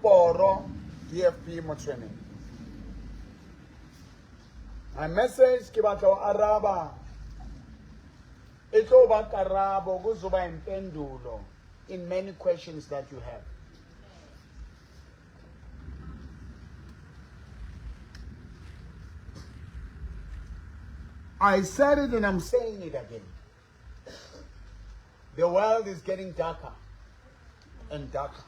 Poro, DFP mo training. My message ke batla o araba. Ito ba karabo kuzoba impendulo in many questions that you have. I said it and I'm saying it again. The world is getting darker and darker.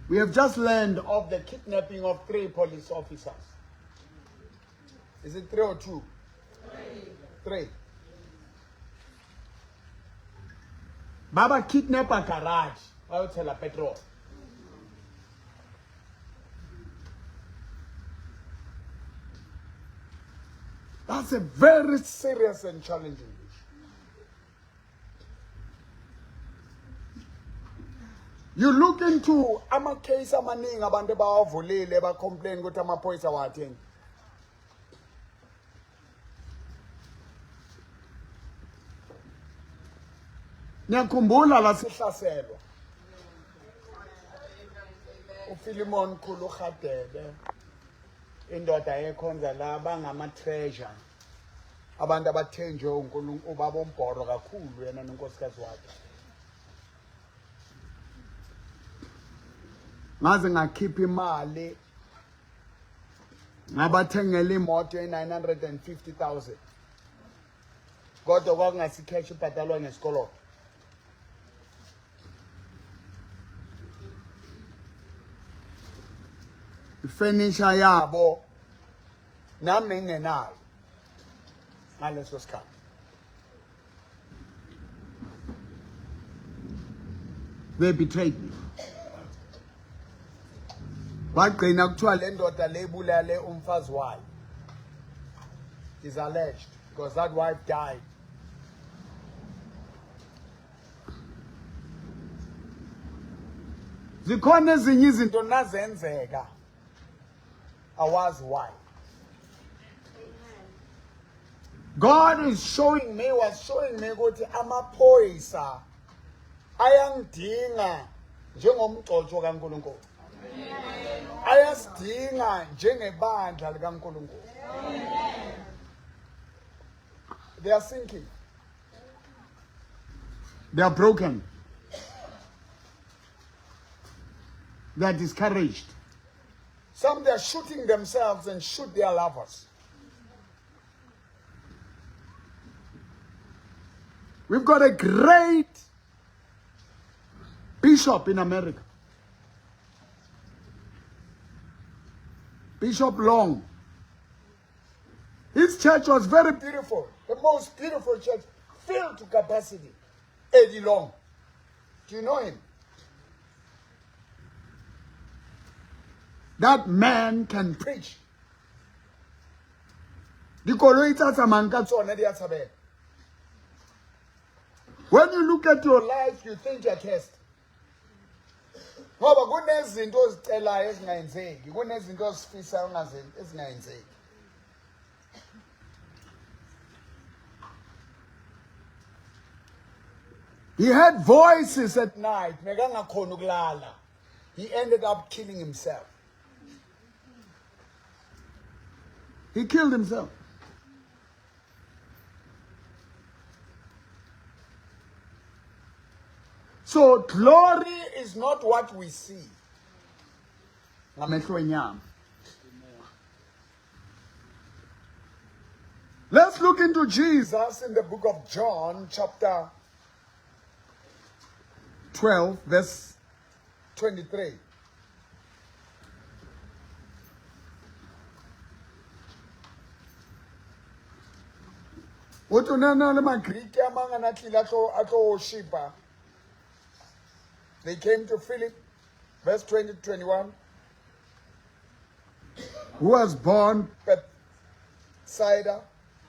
We have just learned of the kidnapping of 3 police officers. Is it 3 or 2? 3. Baba kidnap a garage. I'll tell a petrol. That's a very serious and challenging issue. You look into case amaningi abantu bawavulile ba complain ukuthi amaphoyisa wathenga. Ngiyakhumbula la sihlaselwa. uPhilemon Khulu Gadebe indoda yekhonza la bangama treasure. Abantu abathenjwe uNkulunkulu ubaba ombhoro kakhulu yena nonkosikazi wakhe. Ngaze ngakhipha imali ngabathengela imoto ye950,000. Kodwa kwakungasikheshi ibhatalwa ngesikolo. Ifurniture yabo nami ngenayo ngaleso sikhathi. They betrayed me. Wagcina kuthiwa le ndoda le ibulale umfazi wayo. Is alleged because that wife died. Zikhona ezinye izinto nazenzeka. Awazi why. God was showing me ukuthi amaphoyisa ayangidinga njengomgcotsho kaNkulunkulu. Ayasidinga njengebandla likaNkulunkulu. They are sinking. They are broken. They are discouraged. Some they are shooting themselves and shoot their lovers. We've got a great bishop in America. Bishop Long. His church was very beautiful. The most beautiful church, filled to capacity. Eddie Long. Do you know him? That man can preach. When you look at your life, you think you're cursed. Ngoba kunezinto ozicelayo ezingayenzeki, kunezinto ozifisayo ezingayenzeki. He had voices at night. Mekangakhona ukulala. He ended up killing himself. He killed himself. So glory is not what we see. Let's look into Jesus in the book of John, chapter 12, verse 23. They came to Philip, verse 20 to 21, who was born Bethsaida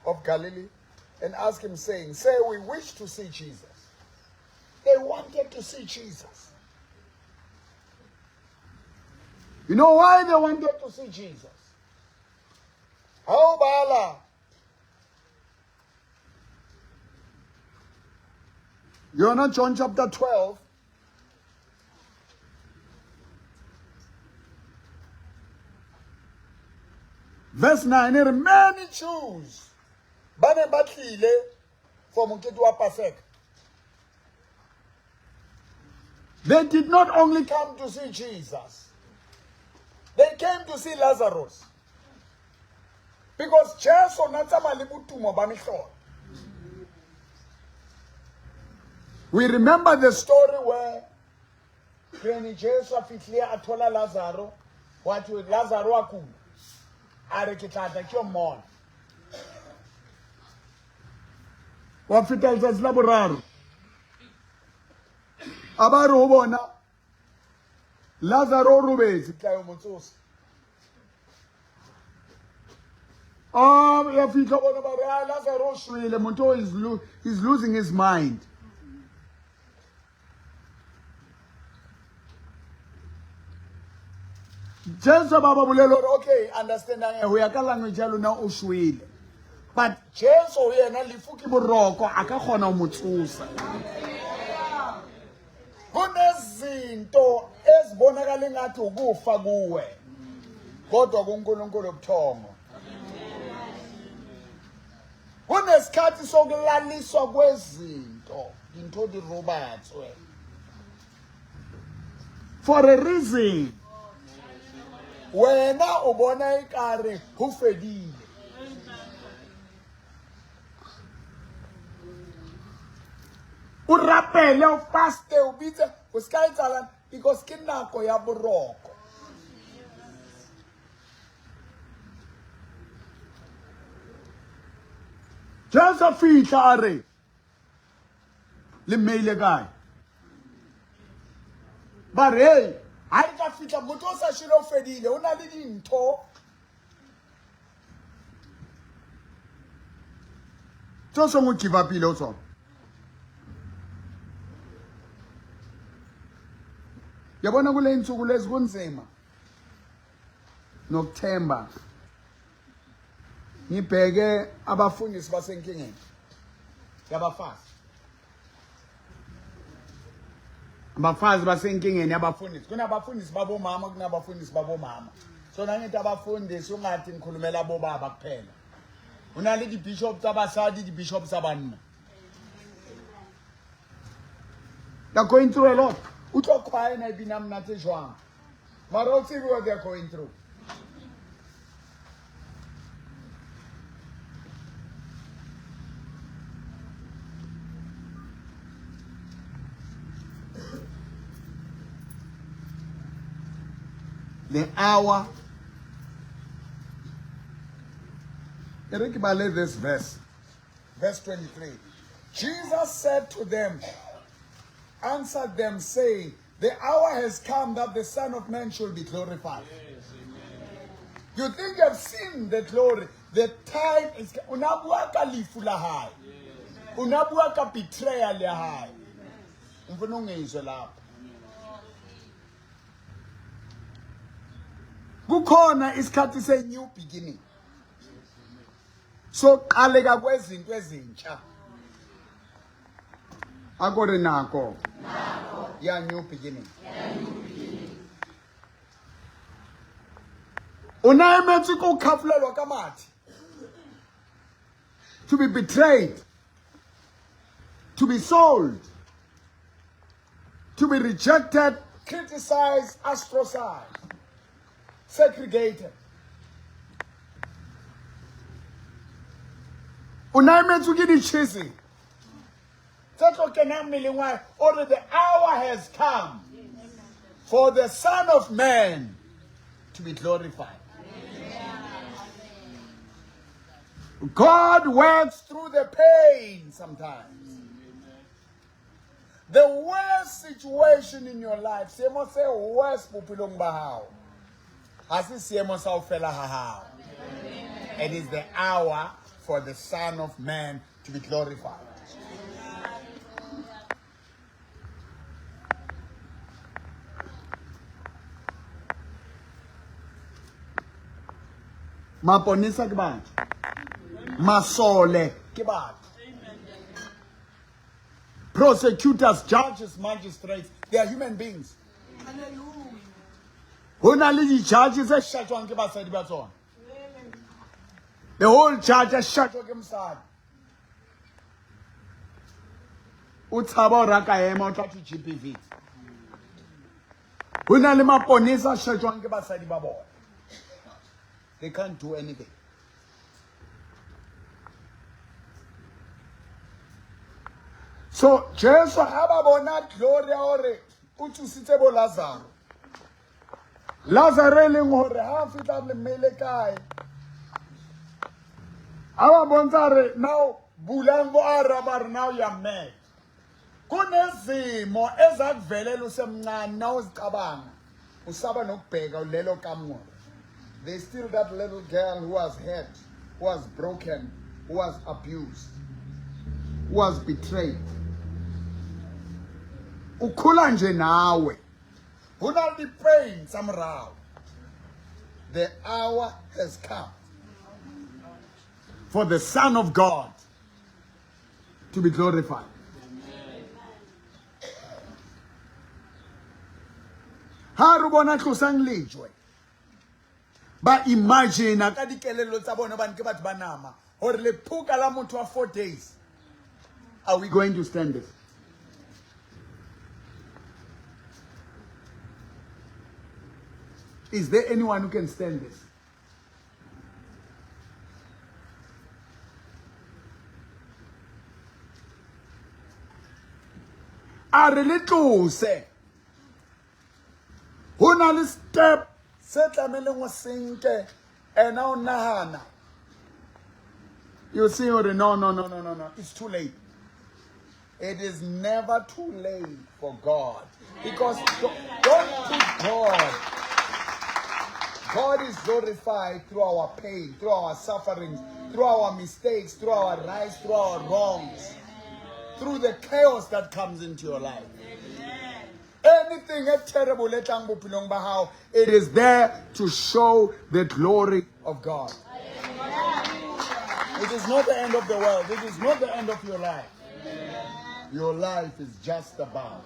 of Galilee, and asked him, saying, "Say, we wish to see Jesus." They wanted to see Jesus. You know why they wanted to see Jesus? How Bala? You're not John chapter 12. Verse 9, there are many Jews bane batlile for mokete wa Paseka. They did not only come to see Jesus, they came to see Lazarus. Because Jesus natsama le botumo ba mehlola. We remember the story where when Jesus afitlile a thola Lazarus, what with Lazarus a kula. A re ke tla tla ke yo mmona. Wa feta letsatsi la boraro. A ba re ho bona Lazarus o robetse tla yo motsosa. Ya fitla bona ba re Lazarus o shwele, motho is losing his mind. Jesus baba bolelo okay, understand ho ya ka language ya lona o shwele. But Jesus yena lefu ke boroko aka khona ho motsusa. Kunezinto ezibonakala ngathi ukufa kuwe. Kodwa kuNkulunkulu obuthongo. Kunesikhathi sokulaliswa kwezinto, into dirobatswe. For a reason. Wena ubona ikare ho fedile. O rapele o faste o bitse o ska etsala because ke nako ya boroko. Joseph fihla are le maile kae. Ba re ha re ka fihla motho o sa shilo fedile o na le dintho tso so mo give up ile o tsona. Yabona kule insuku lezi kunzima nokuthemba. Ngibheke abafundisi basenkingeni yabafazi. Abafazi basenkingeni abafundisi. Kunabafundisi babomama, kunabafundisi babomama. So nangithi abafundisi ungathi ngikhulumela bobaba kuphela. Unale di bishops abasadi, di bishops abanna. They're going through a lot. Utlo khwae na ibina mnate jwang. Mara o tsebe what they're going through. The hour. Eric Bale this verse. Verse 23. Jesus said to them, answered them, saying, the hour has come that the Son of Man should be glorified. Yes, you think you've seen the glory? The time is unabuaka lifula hai. Unabuaka betrayal ya hai. Mfuna ungizwe lapho. Kukhona isikhathi se new beginning. So qaleka kwezinto ezintsha. Akore nako. Ya new beginning. Unayemethi ko khafulelwa kamathi. To be betrayed. To be sold. To be rejected, criticized, ostracized. Segregated. Unayemethi ki di chisi. Or the hour has come for the Son of Man to be glorified. God works through the pain sometimes. The worst situation in your life, semo se worst pupilong bahao. Asi semo sa ofela hahao. It is the hour for the Son of Man to be glorified. Maponisa ke batho. Masole ke batho. Prosecutors, judges, magistrates, they are human beings. Hona le di judges e shatjwang ke basadi ba tsona. The whole church shut up himself. Utshaba raka ema o tla to GPV. Hona le maponesa shajwang ke basadi ba bona. They can't do anything. So Jesus ha ba bona glory hore o thusitse bo Lazarus. Lazarus le ngore ha fitla le mele kae. Aba bonza re now bulang bo araba now you are mad. Kunezimo ezakuvela usemncane na uzicabanga usaba nokubheka ulelo kamuva. There's still that little girl who was hurt, who was broken, who was abused, who was betrayed. Ukhula nje nawe. Huna the pain samraw. The hour has come for the Son of God to be glorified. Harubona tlosang lejwe. Ba imagine ka dikelelo tsa bona ba nke batho ba nama hore le phuka la motho wa 4 days. Are we going to stand this? Is there anyone who can stand this? Are little say hona le step se tlameleng o senke ena o nahana. You see or no, it's too late. It is never too late for God, because don't put God. God is glorified through our pain, through our sufferings, through our mistakes, through our rights, through our wrongs, through the chaos that comes into your life. Anything terrible, it is there to show the glory of God. It is not the end of the world. It is not the end of your life. Your life is just about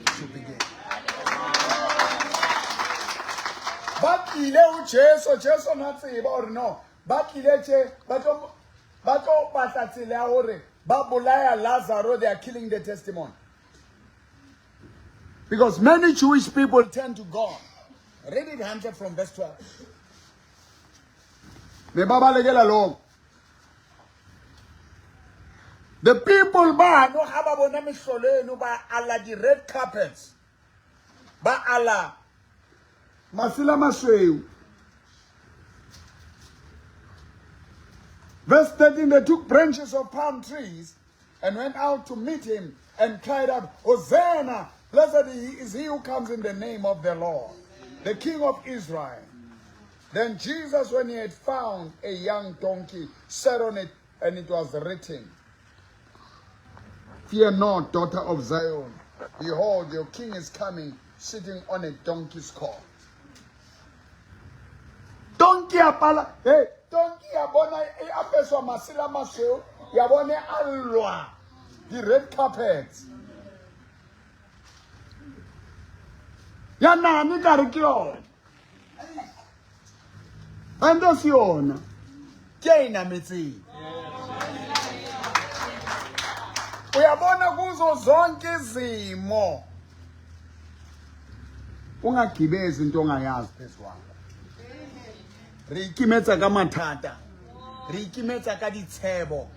to begin. But Jesus not say about no. But Lazarus, they are killing the testimony. Because many Jewish people turn to God. Read it 100 from verse 12. The people ba no haba bona mihlolo no ba ala di red carpets. Ba ala masila masweu. Verse 13, they took branches of palm trees and went out to meet him and cried out, Hosanna! Blessed is he who comes in the name of the Lord, the King of Israel. Then Jesus, when he had found a young donkey, sat on it, and it was written, Fear not, daughter of Zion. Behold, your king is coming, sitting on a donkey's colt. Donkey apala, hey, donkey abona apeswa masila maseo, yabone alwa, the red carpets. Yana ni karikyo. Ando siona. Kena mitsi. Uyabona kuzo zonke izimo. Ungagibezi into ongayazi phezulu. Re ikimetsa ka mathata. Re ikimetsa ka ditshebo.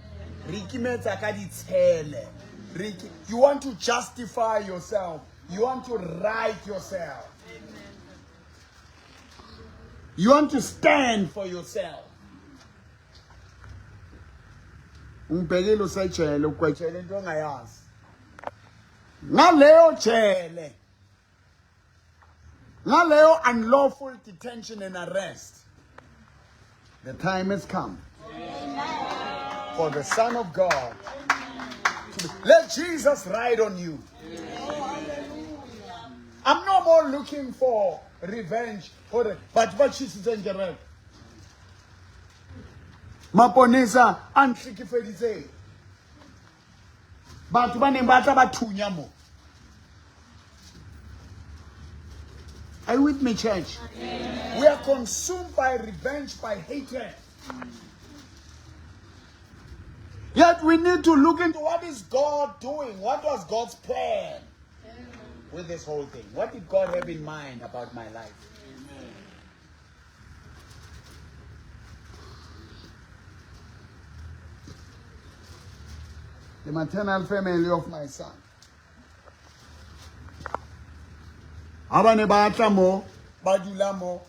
Re ikimetsa ka ditshele. You want to justify yourself. You want to right yourself. Amen. You want to stand for yourself. Umbhekile usejele ukwetshele into ongayazi. Ngaleyo jele. Ngaleyo unlawful detention and arrest. The time has come. Amen. For the Son of God. Let Jesus ride on you. I'm no more looking for revenge for it, but she's dangerous. Maponesa antikifedise. Bantu banembata bathunya mo. Are you with me, church? Amen. We are consumed by revenge, by hatred. Yet we need to look into what is God doing? What was God's plan with this whole thing? What did God have in mind about my life? The maternal family of my son. Abane batla mo, badula mo.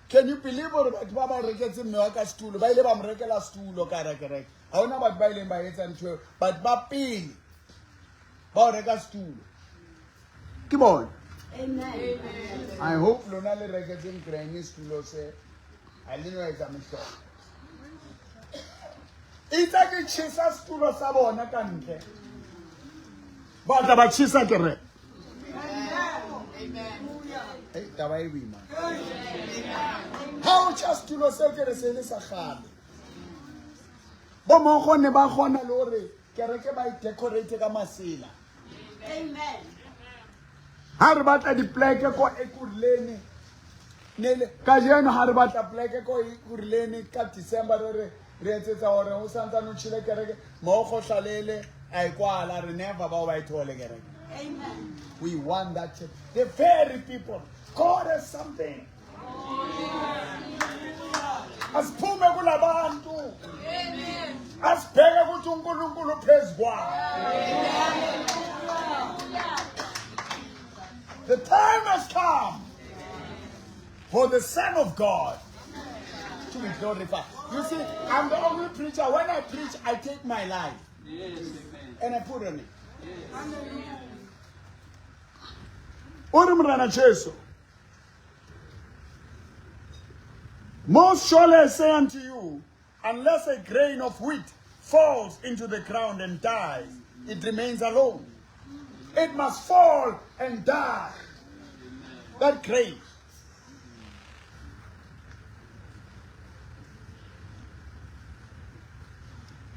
Can you believe what batho ba ba reketse mme wa ka stulo ba ile ba mrekela stulo ka rekere. Ha ona batho ba ile ba etsa ntho but ba pele ba reka stulo. Ke bona. Amen. I hope lona le reketse granny stulo se. I didn't know example. Itsa ke chisa stulo sa bona ka ntle. Ba tla ba chisa kere. Hey, taba e boima. How just to lo se ke re se le sa gale. Bo mo gone ba gona le hore kereke ba I decorate ka masela. Amen. Ha re batla di pleke ko Ekurhuleni. Nele ka jeno ha re batla pleke ko Ekurhuleni ka December re etsetsa hore o santsa no chile kereke mo go hlalele ai kwala re never ba ba ithole kereke. Amen. We want that church. The very people. God has something. Asiphume kulabantu. Amen. Asibheke ukuthi uNkulunkulu phezu kwabo. The time has come for the Son of God to be glorified. You see, I'm the only preacher. When I preach, I take my life. Yes, and I put on it. Yes. Most surely I say unto you, unless a grain of wheat falls into the ground and dies, it remains alone. It must fall and die. That grain.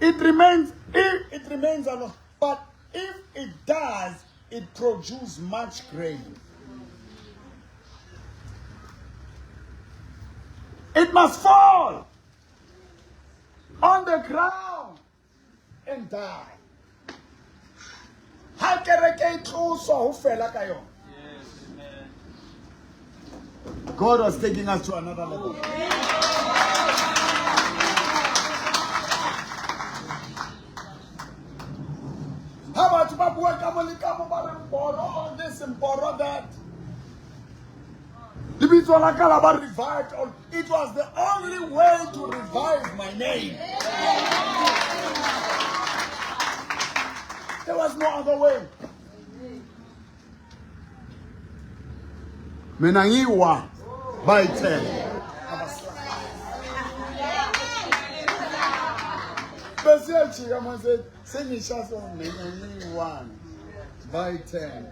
It remains alone. But if it dies, it produces much grain. It must fall on the ground and die. Yes, God was taking us to another level. How about borrow this and borrow that? It was the only way to revive my name. There was no other way. Menangiwa by 10. By 10.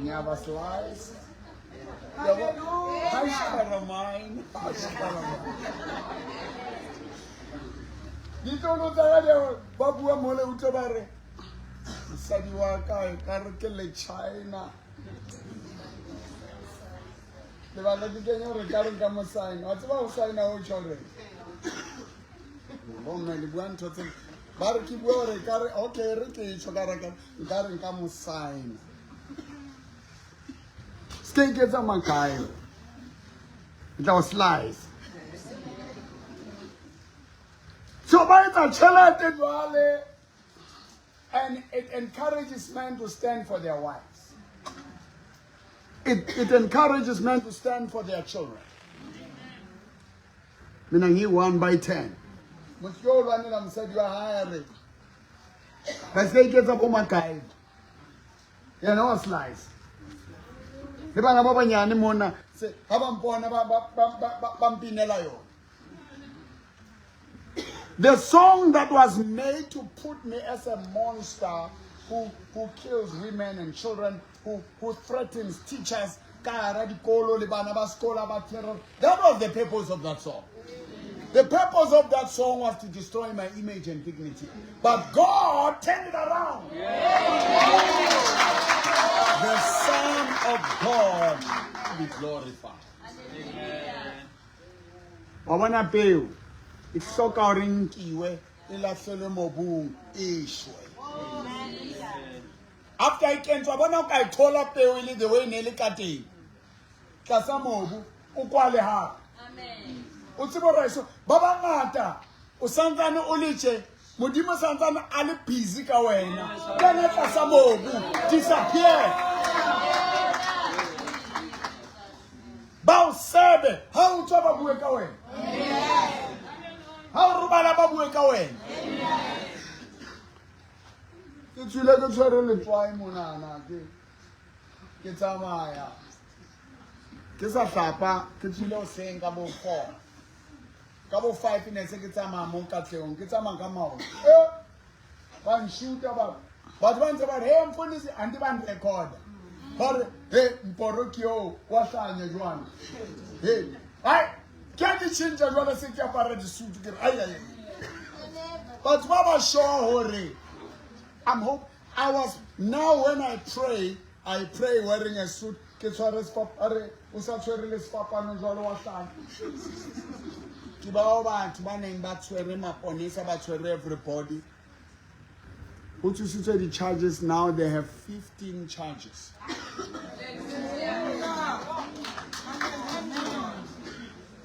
Never slice. Hush caramine. Hush caramine. Dito no taga babu mole utobare. Sadi wa ka ke le China. Le ba le dikenya re ka re ka mo sign. Wa tsaba o sign o children. Bon me le buan totse. Ba re ki bua re ka re okay re ke chokara ka re ka mo sign. Stay get some mankind. It was lies. So by the challenge and it encourages men to stand for their wives. It encourages men to stand for their children. Meaning he 1 by 10. But you one said you are higher. But they get up on mankind. You know what's lies. The song that was made to put me as a monster who kills women and children, who threatens teachers, that was the purpose of that song. The purpose of that song was to destroy my image and dignity. But God turned it around. The Son of God to be glorified. Amen. It's so ilahlelwe mobung ishwe. After I came to bona ka ithola peo ile the way ne le ka teng. Tlasa mobu o kwale ha. Amen. O tsebo raiso ba bangata o santsane o letse modimo santsane a le busy ka wena. Kana tlasa mobu disappear. Ba o sebe ha o tswa ba bue ka wena. Ha o robala ba bue ka wena. Ke tswile ke tshwere letswai monana ke tsamaya ke sa hlapa ke tswile o seng ka bo 4 ka bo 5 ne se ke tsamaya mo Katleong ke tsamaya ka maoto ba nshuta ba batho ba ntse ba re mfonisi anti ba record hore mporokio wa hlanya jwana ai ke di chinja jwana se ke apara di suit ke ai batho ba ba sure hore I'm hope I was now when I pray wearing a suit. Ke tshware spapare o sa tshwere le spapano jwalo wa hlanya. Ke ba o batho ba neng ba tshwere maponesa ba tshwere everybody. Who to the charges now they have 15 charges.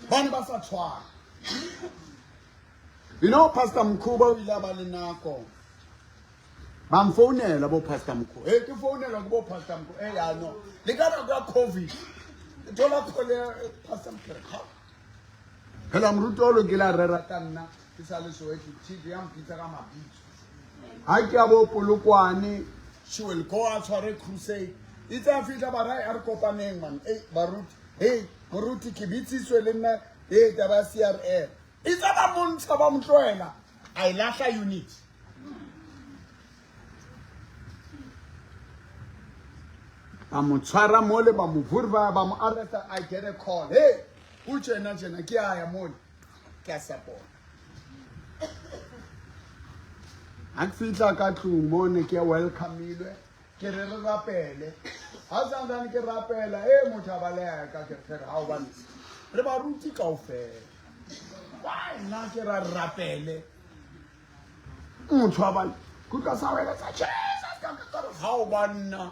Bani ba sa tshwara. You know Pastor Mkhuba o ile ba le nako. Bamfonela bo Pastor Mkhuba. Ke fonela bo Pastor Mkhuba. Ya no. Le ka ga COVID. Tola khole Pastor Mkhuba. Hela mrutolo ke la rerata nna. Ke sa le Soweto TV ya mpitsa ka mabitso. Ha ke abo polokwane, she will go out for a crusade. It's a fitla ba ra a re kopaneng man. Baruti. Moruti ke bitsitswe le nna taba CRR. It's a ba montsha ba mtloela. I lahla unit. Amutshwara mole ba muvurva ba mu arrest. I get a call. Hey, uchena chena ke aya mole. Ke support. Akfitla ka tlung mone ke welcome ilwe. Ke re rapele. Ha santsane ke rapela motho ba le ka ke re ha o ba re ba ruti kaofela. Why na ke ra rapele? Motho ba ku ka sa wela tsa Jesus ka ka ha o ba nna.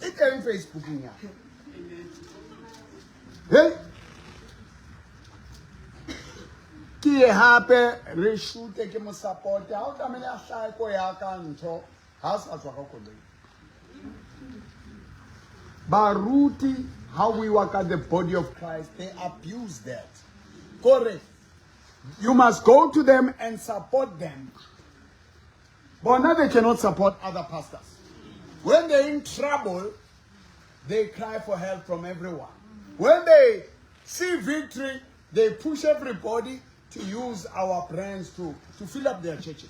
It's on Facebook now. Hey, ki hape re shoot ke mo support. How come me a hlai ko ya ka ntho ha sa tswa ka koloi. Baruti, how we work at the body of Christ, they abuse that. Correct. You must go to them and support them. But now they cannot support other pastors. When they're in trouble, they cry for help from everyone. When they see victory, they push everybody to use our brands to fill up their churches.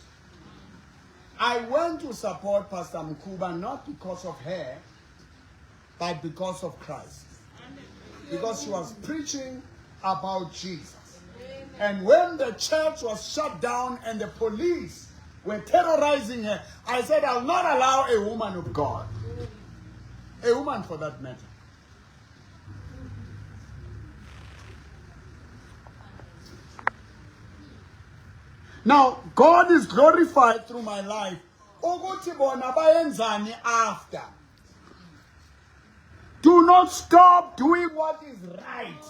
I went to support Pastor Mkhuba not because of her, but because of Christ. Because she was preaching about Jesus. And when the church was shut down and the police were terrorizing her, I said, I'll not allow a woman of God, a woman for that matter. Now, God is glorified through my life. After. Do not stop doing what is right.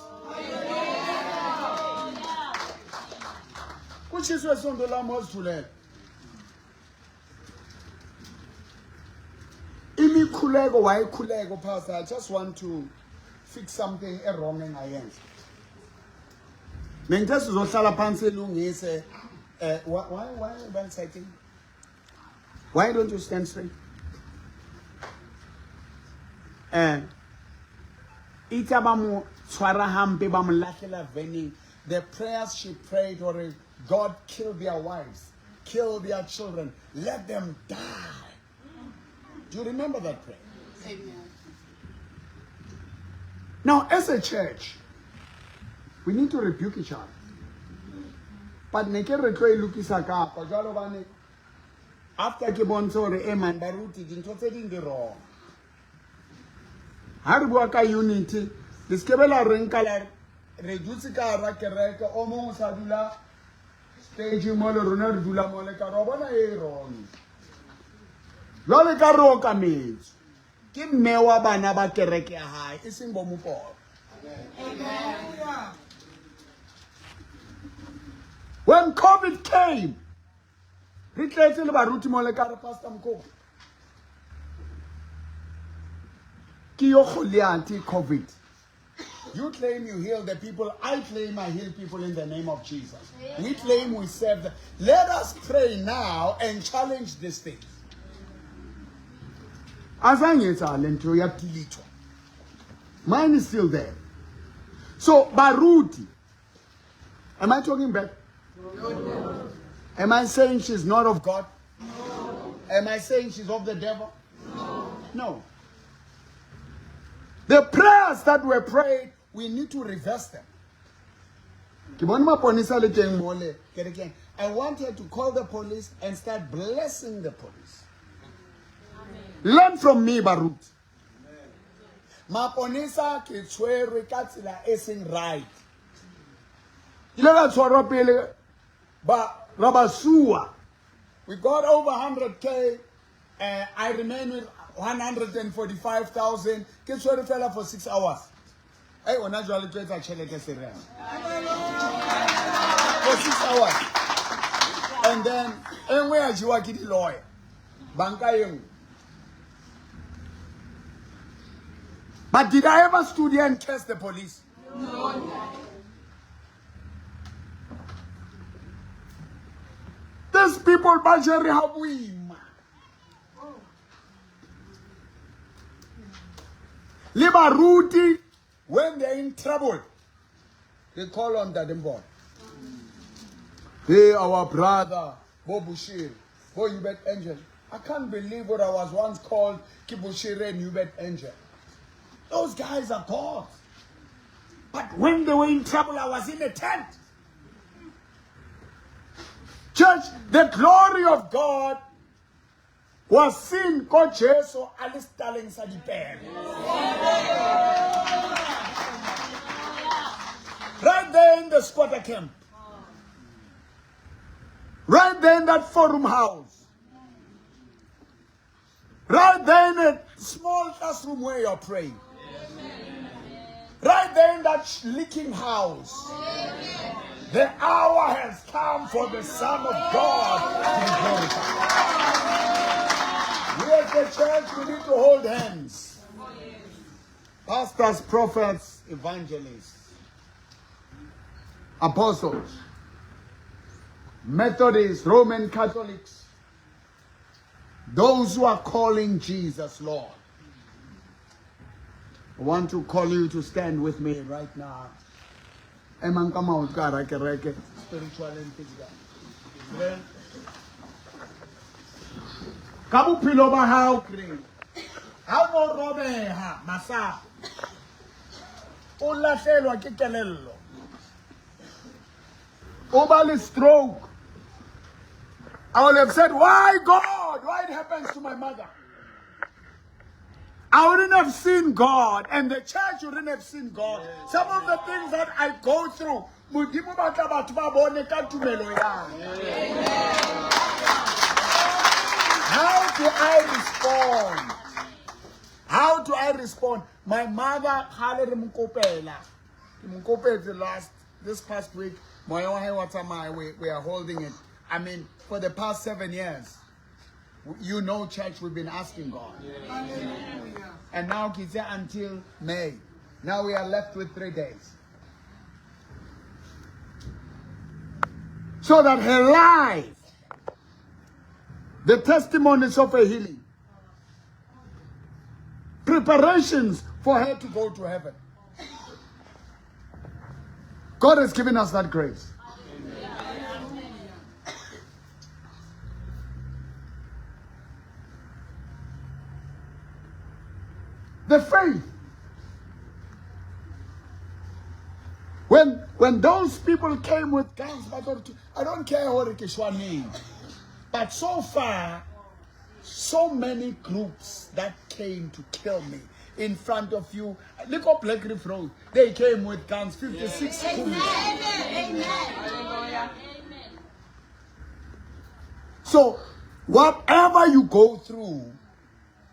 Which is where some of the most to Imikhuleko, why khuleko, Pastor? I just want to fix something wrong in my end. Mengithe sizohlala phansi elungise. Why are you citing? Why don't you stand straight? Itabamu tshwara hampe ba mo lahlela veneng. The prayers she prayed or God kill their wives, kill their children, let them die. Do you remember that prayer? Amen. Now, as a church, we need to rebuke each other. But after ke bontsha hore man baruti dintho tse ding di wrong. Ha re bua ka unity, le skebela reng ka la re dutse ka ra kereke o mong sa dula stage mo le rona re dula mo le ka ro bona e wrong jwale ka ro ka metsi ke mme wa bana ba kereke ya hae e seng bo mopolo. When COVID came, re tletse le baruti mo le ka re Pastor Mkoko ke yo golianti COVID. You claim you heal the people. I claim I heal people in the name of Jesus. We claim we serve them. Let us pray now and challenge this thing. Mine is still there. So, Baruti. Am I talking back? No. Am I saying she's not of God? No. Am I saying she's of the devil? No. No. The prayers that were prayed, we need to reverse them. I want her to call the police and start blessing the police. Learn from me, Barut. Maponisa ke tshwere ka tsela e seng right. Ile la tshwarwa pele ba rabasua. We got over 100K. I remain with 145,000. Ke tshwere fela for 6 hours. Hey, ona jwale tshwetsa tšhelete serious. For 6 hours. And then enwe a jiwa ke di lawyer. Banka yeng. But did I ever stood here and curse the police? No. These people, Bajari Habuim. Libaruti, when they're in trouble, they call on Dadimbo. Hey, our brother, Bobushir, Bo Ubet Angel. I can't believe what I was once called Kibushire and Ubet Angel. Those guys are gods. But when they were in trouble, I was in a tent. Church, the glory of God was seen God Jesus Alice Stalin Sadipen. Right there in the squatter camp. Right there in that forum house. Right there in a small classroom where you're praying. Right there in that leaking house. The hour has come for the Son of God to be glorified. We as the church, we need to hold hands. Pastors, prophets, evangelists, apostles, Methodists, Roman Catholics, those who are calling Jesus Lord. I want to call you to stand with me right now. Spiritual and physical. Kabu piloba how cream. How no robe ha masa. Ola selo kikelelo. Obali stroke. I would have said, why God? Why it happens to my mother? I wouldn't have seen God, and the church wouldn't have seen God. Some of the things that I go through, how do I respond? How do I respond? My mother, this past week, we are holding it. I mean, for the past 7 years. You know, church, we've been asking God. And now it's until May. Now we are left with 3 days. So that her life, the testimonies of her healing, preparations for her to go to heaven. God has given us that grace. The faith. When those people came with guns, I don't care what Kishwa means. But so far, so many groups that came to kill me in front of you. Look up Black Reef Road. They came with guns, 56 Amen. Amen. So, whatever you go through,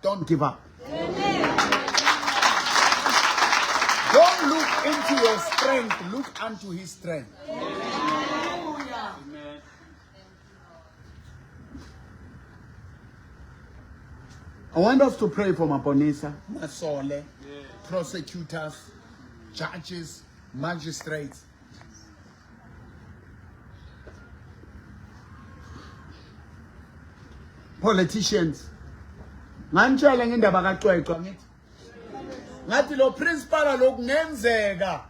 don't give up. Don't look into your strength, look unto his strength. I want us to pray for Maponisa, Masole, prosecutors, judges, magistrates. Politicians. Ngantshela ngendaba kaCwecwa ngithi. Ngathi lo principal lo kungenzeka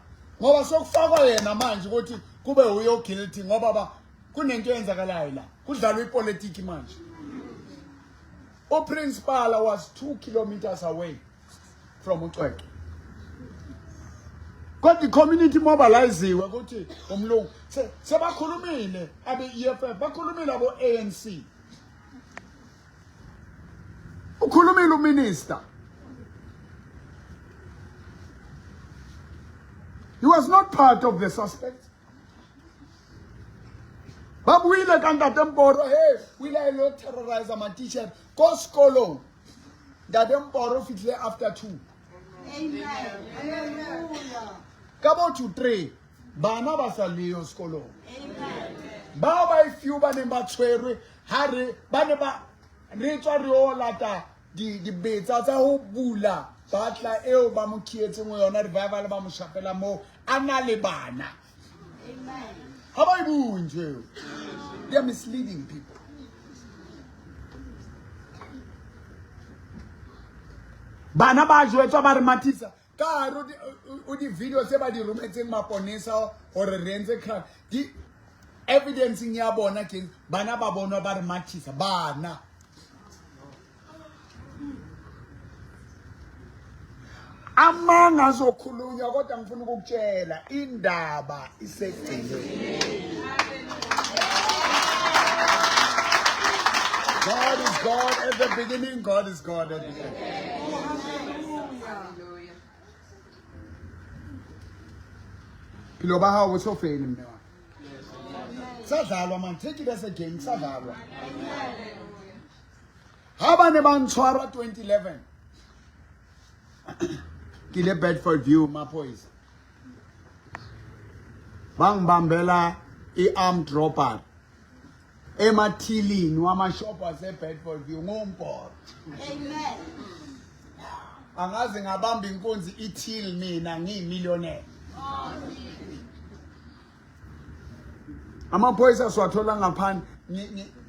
ngoba sokufakwa yena manje ukuthi kube uyo guilty ngoba kunento eyenzakalayo la. Kudlalwa ipolitiki manje. O principal was 2 kilometers away from uCwecwa. Kodwa i-community mobiliziwe ukuthi umlungu sebakhulumile abe-EFF bakhulumile abo-ANC. Ukhulumile uminister. He was not part of the suspect. Babuyile kanti Mporo, hey, wila lo terrorize ama teacher ko skolo. That Mporo fitle after 2. Amen. Hallelujah. Kabo to 3. Bana ba sa leo skolo. Amen. Ba ifyu ba ne ba tshwerwe hare ba ne ba re tswa re o lata di betsa tsa ho bula batla eo ba mo khietse mo yona revival ba mo shapela mo ana le bana. Amen. How about you? They are misleading people. Bana ba jwetswa ba re matisa ka ro di video se ba di rometseng Maponesa hore re entse crime di evidence ya bona ke bana ba bona ba re matisa bana. Amanga azokhulunywa kodwa ngifuna ukukutshela indaba isegcinweni. God is God at the beginning, God is God at the end. Pilo ba ha o so fele mme wa. Sadlalwa man, take it as a game, sadlalwa. Ha ba ne ba ntshwara 2011. Kile Bedford View Mapoisa. Bang bambela armed robber. Emathilini wamashop ase Bedford View ngomporo. Amen. Angaze ngabamba inkonzi ithili mina ngiyimillionaire. Amaphoyisa swathola ngaphandle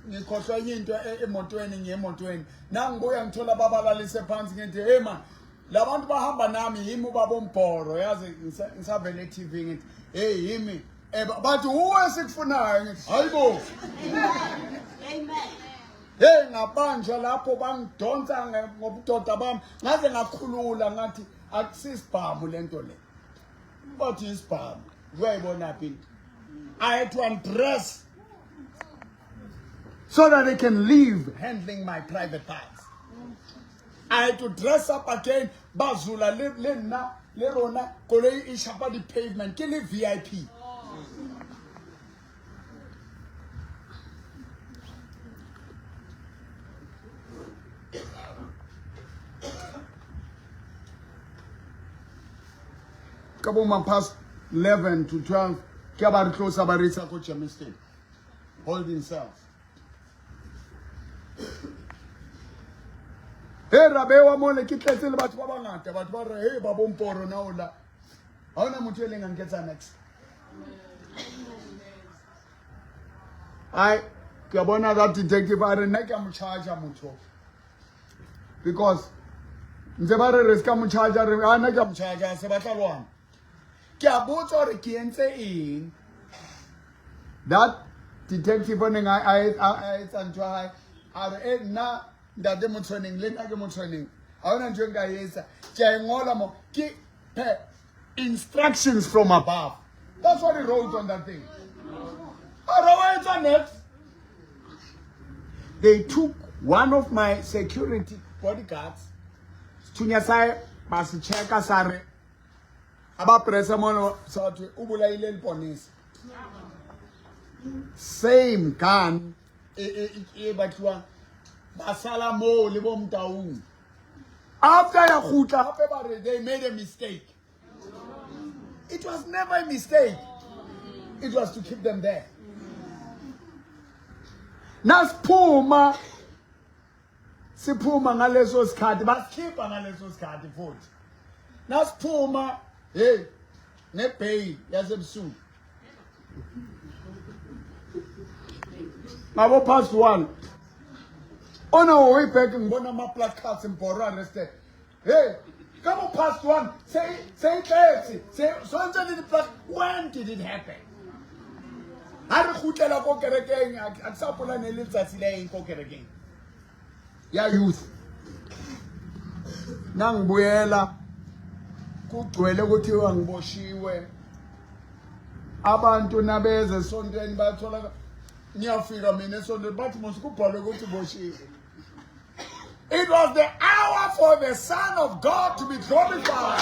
ngikhohlwa into emotweni ngemotweni. Nangibuya ngithola babalalise phansi ngithi hey man labantu bahamba nami yimi ubabomporo yazi ngisavele TV ngithi hey yimi bathi uwe sikufunayo ngithi hayibo. Amen. Hey ngabanjwa lapho bangidonsa ngobudoda bami ngaze ngakhulula ngathi akusisibhamu lento le. Bathi isibhamu uyayibona phi. I had to undress so that I can leave handling my private parts. I had to dress up again. Bazula le rona koloi e shapa di pavement ke le VIP. Kabuma past 11 to 12 ke ba re tlosa ba retsa ko Germiston holding cells. Hey rabewa mole ke tletse le batho ba bangata batho ba re hey ba bomporo na ola ha ona motho e leng a nketsa next. Ai ke bona that detective a re nna ke a mo charge motho because nze ba re ska mo charge re ana ke a mo charge se batla lwana ke a botsa re ke entse eng. That detective oneng I tsantwa a re nna ndade mo training le nna ke mo training a ona nje nka yetsa ke a ngola mo ke instructions from above. That's what he wrote on that thing. Next. They took one of my security bodyguards Tunyasai basi cheka sare aba presa mono sothi ubulaile liponisa. Same gun batluang ba sala mo le bo Mtaung. After ya khutla, They made a mistake. It was never a mistake. It was to keep them there. nasiphuma siphuma ngaleso sikhathi basikhipha ngaleso sikhathi futhi nasiphuma hey nebay yasebusuku ngabo past 1 on our way back ngibona ama placards in Boro arrested hey come on past 1 say 30 say sonke le plaque when did it happen ha re khutlela ko kerekeng a tsapula ne le tsatsi le eng ko kerekeng ya youth nangibuyela kugcwele ukuthi ngiboshiwe abantu nabeze esontweni bathola ngiyafika mina esontweni bathi musikubhalwe ukuthi boshiwe. It was the hour for the Son of God to be glorified.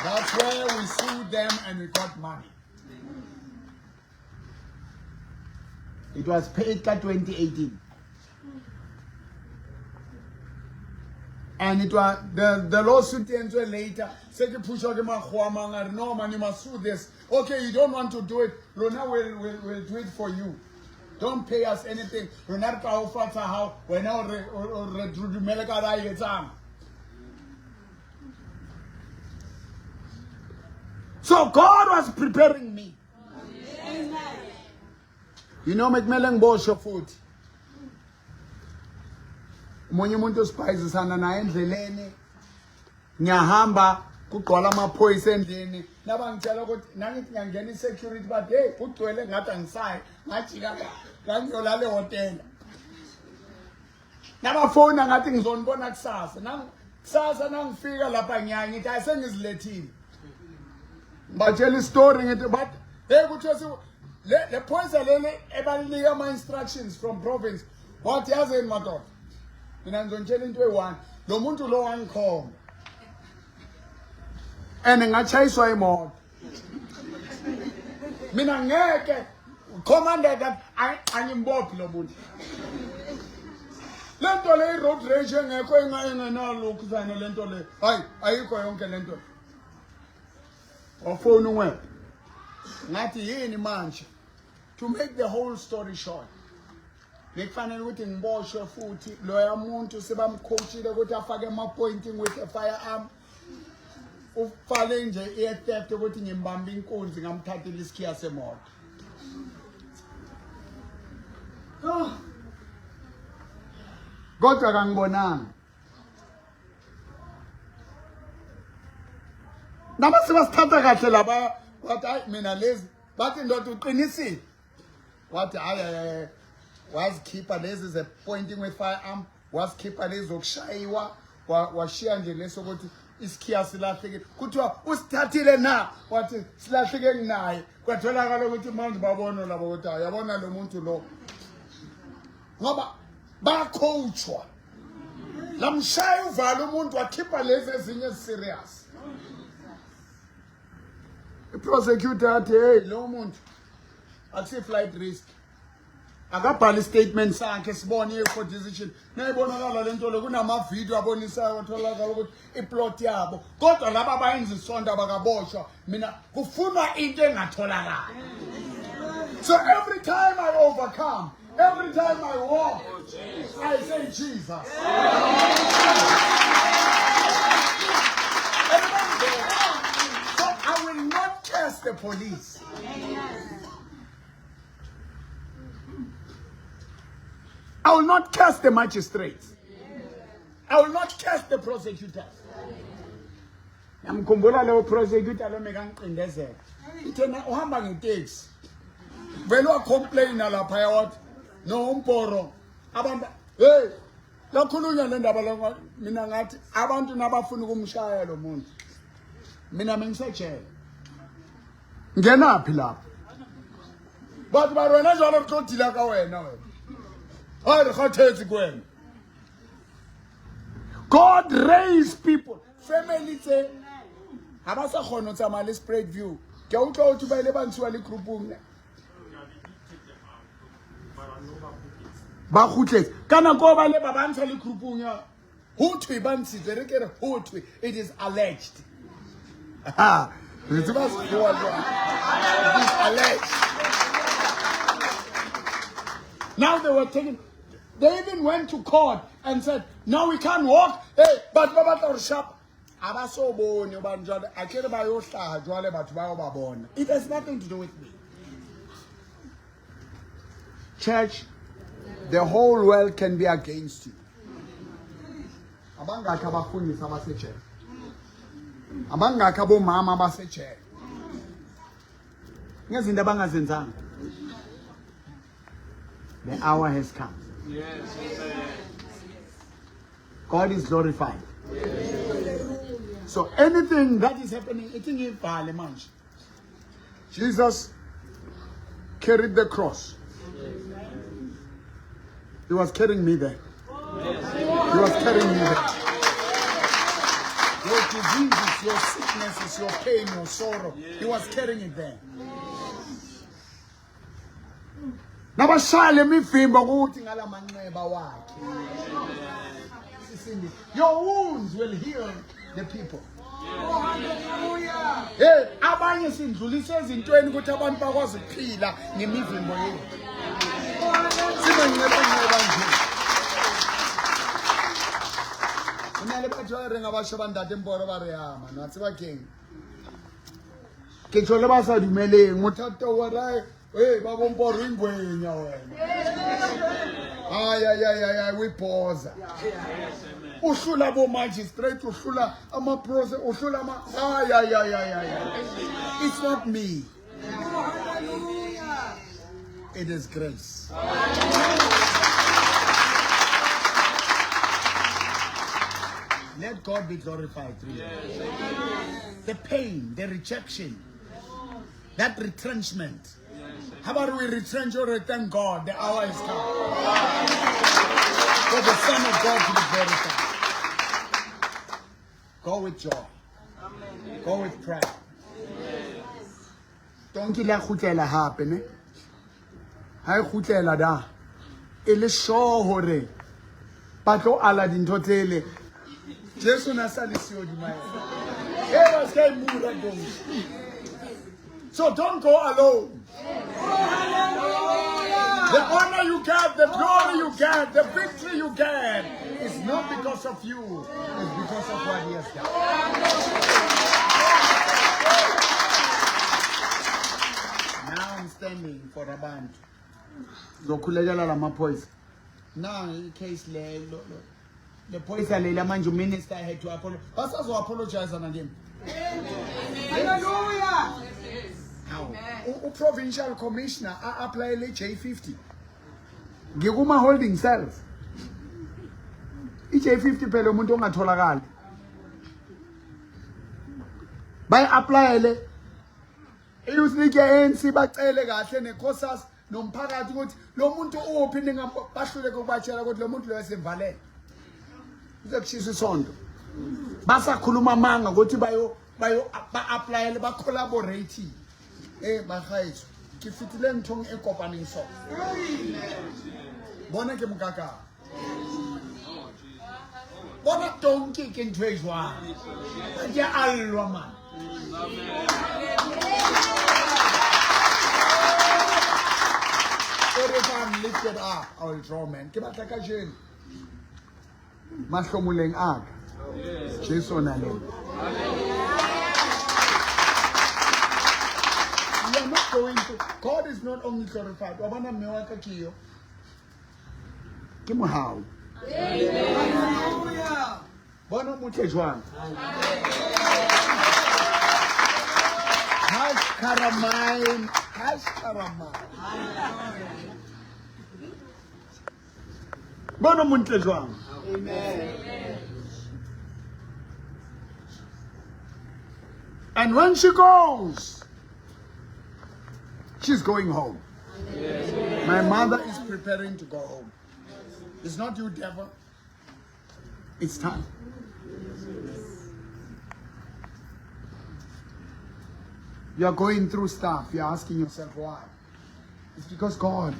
That's where we sued them and we got money. It was paid in 2018. And it was the lawsuit ends later. Second push out no man, you must sue this. Okay, you don't want to do it. Lona will do it for you. Don't pay us anything. So God was preparing me. Amen. You know, McMillan Bosho food. Mwenye muntu spices sana na endleleni ngiyahamba kugcwala amaphoyisa endleleni nabangitshela ukuthi nangithi ngiyangena i-security but hey kugcwele ngathi angisayi ngajika ngiyolala ehotel nabafona ngathi ngizonibona kusasa nangifika lapha ngithi ayisengizilethile batshela istory ngithi but hey kuthi le phoyisa lele ebalinika ama instructions from province wathi yazeni madoda mina ngizonitshela into eyi-1 lo muntu lo wangikhomba and ngachayiswa imoto mina ngeke commanded angimbophi lo muntu lento le road rage engekho engenalokhu zana lento le hayi ayikho yonke lento wafona ungwepha ngathi yini manje to make the whole story short bekufanele ukuthi ngiboshwe futhi loya muntu sebamcoachile ukuthi afake ama-pointing with a firearm ufale nje i-theft ukuthi ngimbambe inkunzi ngamthathela isikhiya semoto kodwa kangibonanga naba sebasithatha kahle laba wathi hayi mina lezi bathi ndoda uqinisile wathi hayi wazikhipha lezi ze pointing with firearm wazikhipha lezi zokushayiwa washiya nje leso ukuthi isikhiya silahleke kuthiwa usithathile na wathi silahleke nginaye kwatholakala ukuthi manje babona labo ukuthi yabona lo muntu lo ngoba bacoachwa lamshaya uvala umuntu wakhipha lezi ezinye serious iprosecutor athi hey lo muntu akusi flight risk akabhala istatement sakhe sibone for decision nayibonakala lento le kunama video abonisayo watholakala ukuthi iplot yabo kodwa laba abayenza isonto abakaboshwa mina kufunwa into engatholakala. So every time I overcome, every time I walk, I say Jesus. So I will not curse the police. I will not curse the magistrates. I will not curse the prosecutors. Yamkhumbula lo prosecutor lo mekangiqindezela. Ithena uhamba ngeteksi. Vele wacomplain lapha yawathi no Mporo abantu hey lakhulunywa le ndaba la mina ngathi abantu nabafuna ukumshaya lo muntu mina mengisejele ngenaphi lapha bathi barwena njalo uqodila ka wena God raised people. Family say, Habasa Khono Tamale spread view. Ke a utlwa hothwe ba ile ba ntshiwa le groupung ne. Ba kgutletse ka nako ba le ba bantsha le groupung ya hothwe ba ntshitswe re ke re hothwe it is alleged. It is alleged. Now they were taken. They even went to court and said, "No, we can't walk." Hey, but Baba sharp. It has nothing to do with me. Church, the whole world can be against you. Abangaka abafundisi abasecheche. Abangaka bomama abasecheche. Ngezinto abangazenzanga. The hour has come. Yes. God is glorified. Yes. So anything that is happening, it's in Parliament. Jesus carried the cross. He was carrying me there. He was carrying me there. Your diseases, your sicknesses, your pain, your sorrow. He was carrying it there. Nabashale mivimba ukuthi ngala manxeba wakhe. Your wounds will heal the people. Hallelujah. Hey, abanye sindlulise ezintweni ukuthi abantu bakwazi ukuphila ngemivimbo yethu. Sibe ngebanqeba nje. Unale batho ba renga ba sheba ndate mporo ba re ama natse ba keng. Ke tshole ba sa dumeleng mothato wa rae. Hey, baba mporo ingwenya wena. Ay, we pause. Uhlula bo magistrate, uhlula ama process, uhlula ama It's not me. It is grace. Let God be glorified through you. The pain, the rejection, that retrenchment. How about we retrench or thank God the hour is come for the Son of God to be glorified. Go with joy. Go with prayer. Don't kill a khutela happen. Hai khutela da. Ele sho hore. Patlo ala dintho tsele. Jesu na salisio di mai. So don't go alone. The honor you get, the glory you get, the victory you get is not because of you, it's because of what He has done. Now I'm standing for a band. Now in case the police minister had to apologize. Pastors will apologize on again. Hallelujah. A provincial commissioner apply J50. Ngikuma holding cells. J50 phela umuntu ongatholakala. Bay apply le. Uyusinike ANC bacele kahle nekhosas nomphakathi ukuthi lo muntu uphi ningabahluleke ukubatshela ukuthi lo muntu lo yasemvalele. Uzokushisa isonto. Basakhuluma manga ukuthi bayo apply ba collaborate. Bagaetso ke fitile nthong e kopaneng so bona ke mokaka bona tonke ke ntwe jwa ke allwa man if I'm lifted up I will draw men ke batla ka jeno mahlomoleng aka Jesu na le. We are not going to. God is not only glorified. Wabana mewaka kiyo. Kimo how? Hallelujah. Bona mutejwan. Hash karamain. Hash karamain. Bona mutejwan. Amen. And when she goes, she's going home. Yes. My mother is preparing to go home. It's not you, devil. It's time. You are going through stuff. You're asking yourself why. It's because God,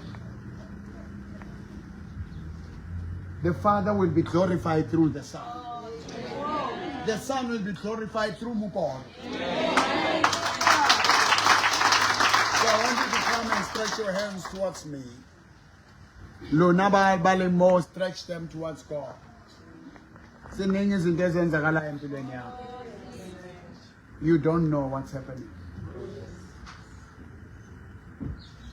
the Father, will be glorified through the Son. The Son will be glorified through Mupon. So I want you to come and stretch your hands towards me. Lonaba balemo, stretch them towards God. You don't know what's happening.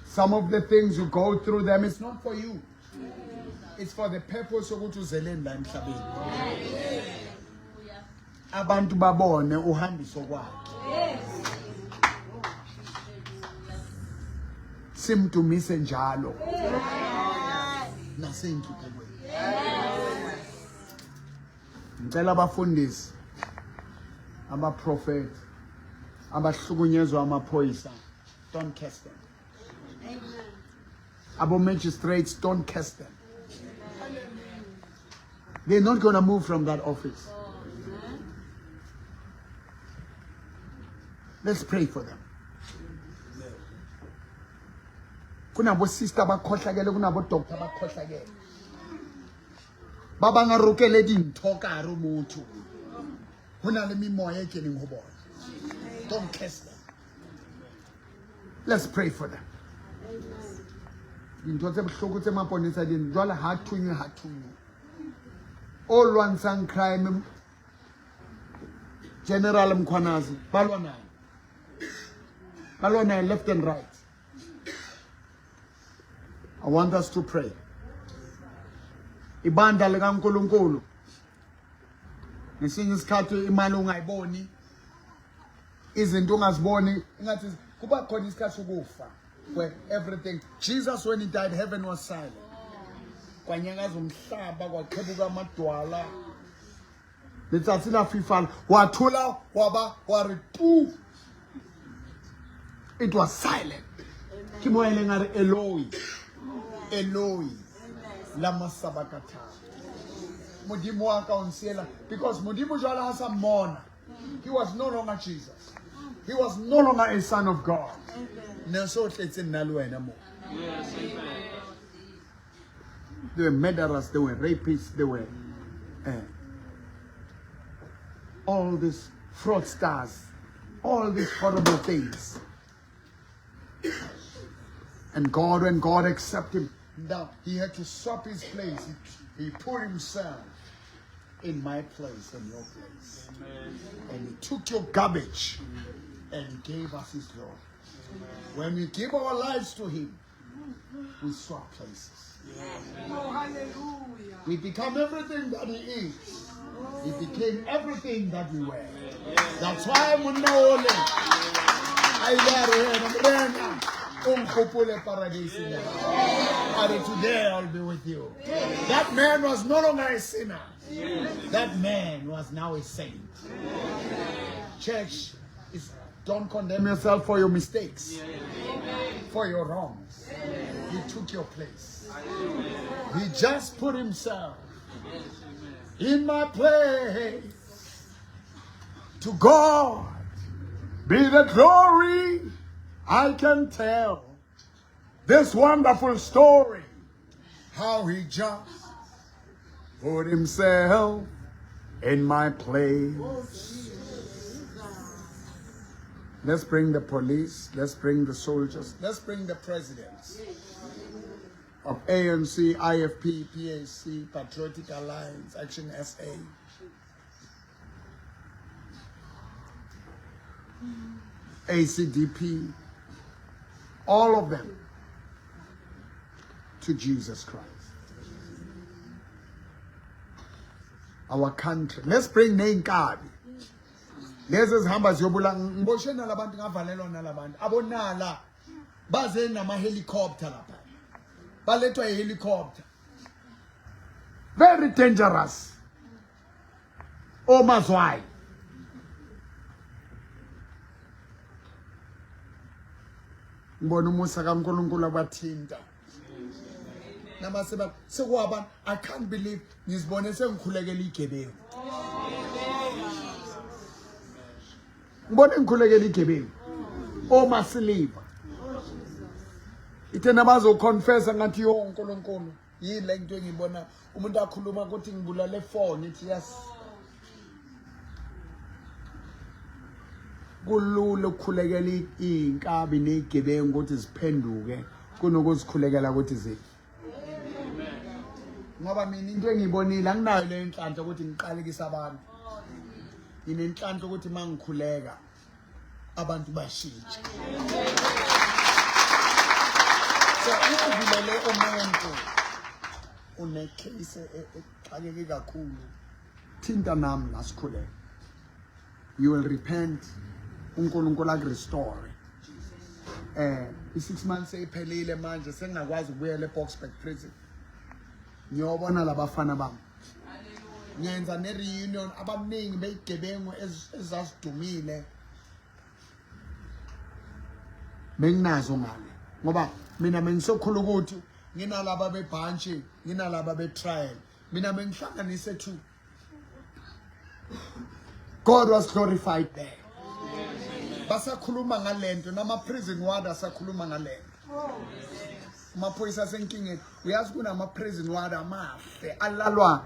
Some of the things you go through them, it's not for you. It's for the purpose of ukuzelenda emhlabeni. Abantu babone uhambiso kwakhe. Simdumise njalo. Nasentluphekweni. Ngicela abafundisi, abaprofeti, abahlukunyezwa amaphoyisa, don't cast them. Abo magistrates, don't cast them. They're not going to move from that office. Let's pray for them. Kunabo sister bakhohlakele, kunabo doctor bakhohlakele. Baba ngarukele dintho ka re motho. Hona le mimoya e keneng ho bona. Don't cast them. Let's pray for them. Dintho tse bohloko tse maponesa di jwale ha thunywe. All lwantshang crime, General Mkhwanazi, balwa naye left and right. I want us to pray. Ibandla likaNkulunkulu. Ngesinye isikhathi imali ungayiboni, izinto ungaziboni, ingathi kuba khona isikhathi sokufa, where everything. Jesus, when he died, heaven was silent. Kwanyakaza umhlaba kwaqhebuka amadwala. Letsatsi la fifala wathula waba wari pu. It was silent. Ke moya le ngare Eloi lama sabakatha. Modimo wa ka onsiela, because Modimo jwala ha sa mmona. He was no longer Jesus. He was no longer a son of God. Ne so tletse nna le wena mo. Yes, amen. They were murderers, they were rapists, they were all these fraudsters, all these horrible things. And God, when God accepted him, now he had to swap his place. He put himself in my place and your place. Amen. And he took your garbage and he gave us his glory. When we give our lives to him, we swap places. Oh, hallelujah. We become everything that he is. He became everything that we were. That's why I'm Munole. Today I'll be with you. That man was no longer a sinner. That man was now a saint. Church, don't condemn yourself for your mistakes, for your wrongs. He took your place. He just put himself in my place. To God be the glory. I can tell this wonderful story, how he just put himself in my place. Let's bring the police, let's bring the soldiers, let's bring the presidents of ANC, IFP, PAC, Patriotic Alliance, Action SA. ACDP, all of them to Jesus Christ. Our country. Let's bring Nenkabi. Lezi zihamba ziyobula ngiboshena labantu ngavalelwa nalabantu abonala baze nama helicopter lapha balethwa helicopter, very dangerous. Oh mazwai ngibona umusa kaNkulunkulu abathinta namaseba sekwaba. I can't believe ngizibone sengikhulekela igebengu. Ngibone ngikhulekela igebengu. omasiliva ithena bazoconfessa ngathi yo uNkulunkulu yini le into engibona umuntu akhuluma ukuthi ngibulale 4 ngithi yes kulula ukukhulekela inkabi nezigebengu ukuthi ziphenduke kunokuzikhulekela ukuthi zife ngoba mina into engibonile anginayo le nhlanhla ukuthi ngiqalekise abantu inenhlanhla ukuthi mangikhuleka abantu bashintshe so ukubulele umuntu unecase exakeke kakhulu thinta nami lasikhuleka you will repent uNkulunkulu akurestore i6 months eyiphelile manje sengakwazi ukubuyela eBoksburg prison ngiyobona labafana bami ngiyenza ne-reunion abaningi beyigebengu ezasidumile benginazo ngale ngoba mina bengisokhulu ukuthi nginalaba bebhanchi nginalaba betrial mina bengihlanganise two God was glorified there basakhuluma ngalento nama-prison ward asakhuluma ngalento amaphoyisa asenkingeni uyazi kunama-prison ward amahle alalwa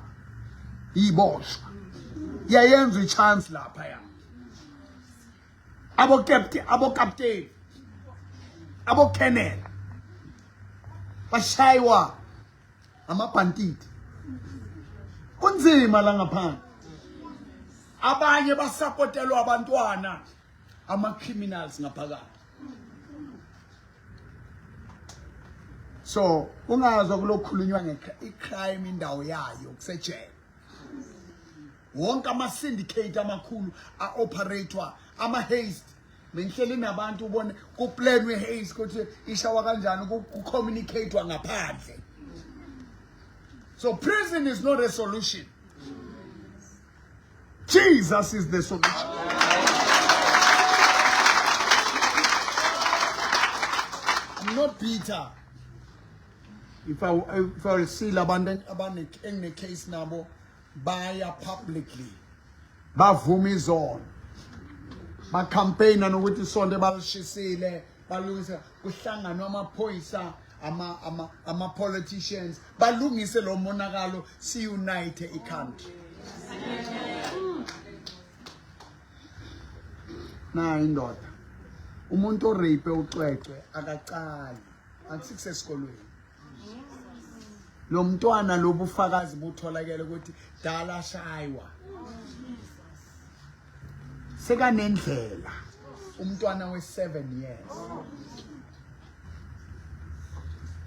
yiboshwa yayenza i-chance lapha ya abo-captain abo-colonel bashaywa amabhantiti kunzima la ngaphandle abanye basapotelwa abantwana ama-criminals ngaphakathi so ungazwa kulokhulunywa nge-crime indawo yayo kusejele wonke ama-syndicate amakhulu a-operator ama-haste bengihleli nabantu ubone kuplan we-haste ukuthi ishawa kanjani ku-communicate-wa ngaphandle so prison is not a solution Jesus is the solution I'm not bitter if I will see abantu engine-case nabo baya publicly bavuma izolo ba-campaigna nokuthi isonto balishisile balungise kuhlanganwa amaphoyisa ama-politicians balungise lo monakalo si-unite i-country na indoda umuntu orape ucwecwe akacali akusikusesikolweni lo mntwana lobufakazi butholakele ukuthi dala shaywa sekanendlela umntwana we7 years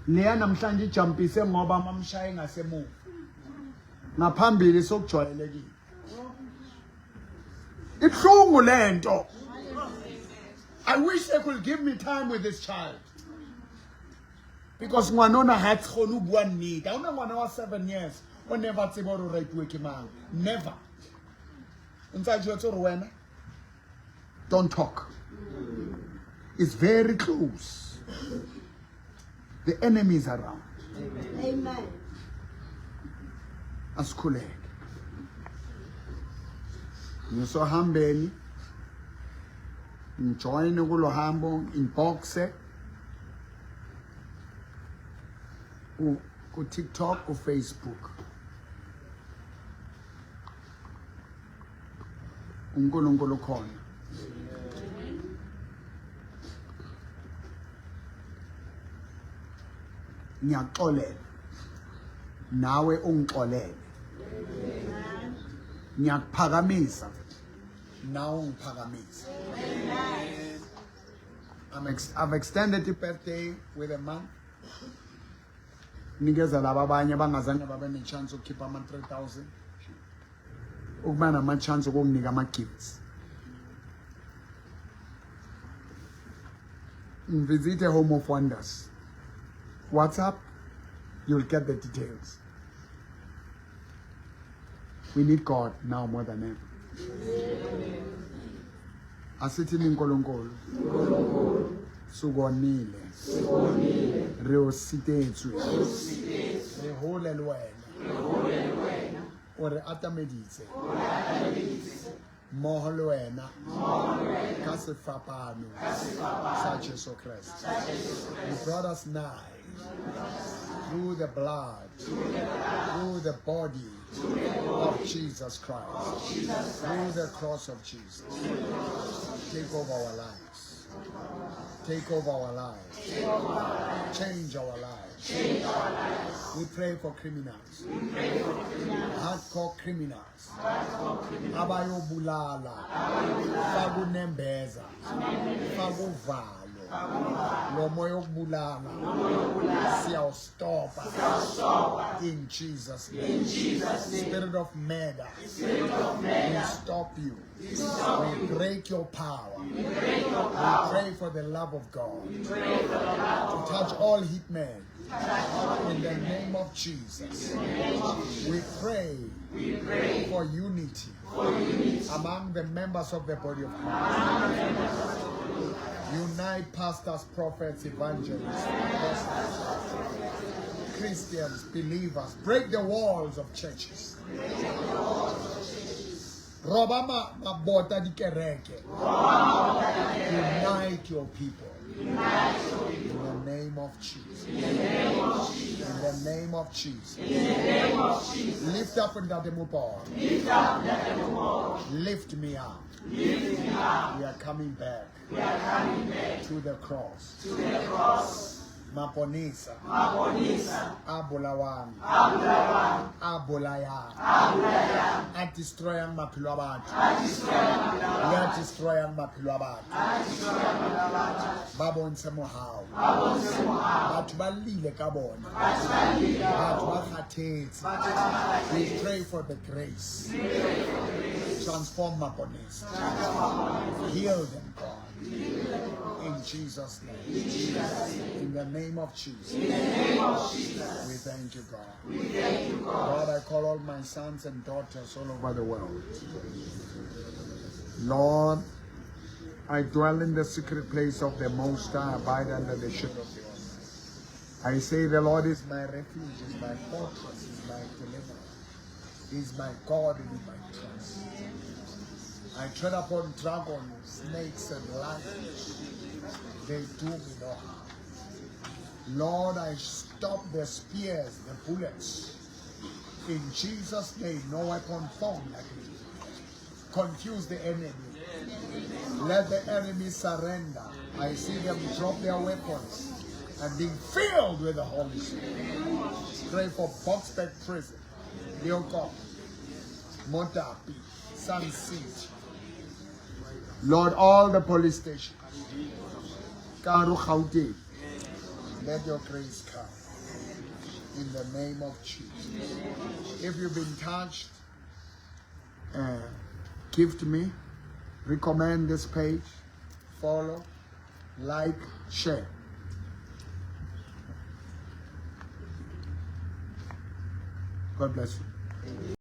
leya namhlanje ijumpise ngoba mamshaye ngasemuva ngaphambili sokujwayelekile ibhlungu lento I wish they could give me time with this child because ngwanona ha tshona bua nnete ha ona ngwana wa 7 years o never tseba go rape ke mang never ntsa jwetso re wena don't talk it's very close the enemy is around amen asikhuleke nisohambeni join kulo hambo inbox ku TikTok ku Facebook uNkulunkulu khona ngiyaxolela nawe ungixolele ngiyakuphakamisa nawe ungiphakamisa I've extended the birthday with a month nikeza laba abanye bangazange babe nechance ukukhipha ama-3,000 ukuba nama-chance okunginika ama-gifts visit a Home of Wonders WhatsApp you'll get the details we need God now more than ever asithi ninkulunkulu sukonile re o sitetswe re hole le wena o re atameditse Moholuena, Kasifapano, such as Christ. You brought us nigh through the blood, through the body of Jesus Christ, through the cross of Jesus. Take over our lives. Take over our lives. Change our lives. We pray for criminals. Hardcore criminals. Abayobulala. Fagunembeza. Faguvalo. Lomoyobulala. Stop. In Jesus' name. Spirit of murder. We stop you. We break your power. We pray for the love of God to touch all hitmen in the name of Jesus. We pray for unity among the members of the body of Christ. Unite pastors, prophets, evangelists, apostles, Christians, believers. Break the walls of churches. Robama mabota di kereke. Unite your people. In the name of Jesus. In the name of Jesus. Lift up in that Lift me up. We are coming back to the cross. Maponisa. Abulawan. Abulayan. At destroying Mapilabat. We are destroying Mapilabat. Babon Samohao. Batbalile Gabon. Batwahates. We pray for the grace. Transform Maponisa. Heal them, God. In Jesus' name. In the name of Jesus. We thank you, God. God, I call all my sons and daughters all over the world. Lord, I dwell in the secret place of the Most High, abide under the shadow of the Almighty. I say the Lord is my refuge, is my fortress, is my deliverer. He is my God and my trust. I tread upon dragons, snakes, and lions. They do me no harm. Lord, I stop the spears, the bullets. In Jesus' name, no weapon formed against me. Confuse the enemy. Let the enemy surrender. I see them drop their weapons and being filled with the Holy Spirit. Pray for Boxback Prison, Leocop, Motapi, Sun City. Lord, all the police stations. Karu Khauti. Let your grace come. In the name of Jesus. If you've been touched, gift me, recommend this page, follow, like, share. God bless you.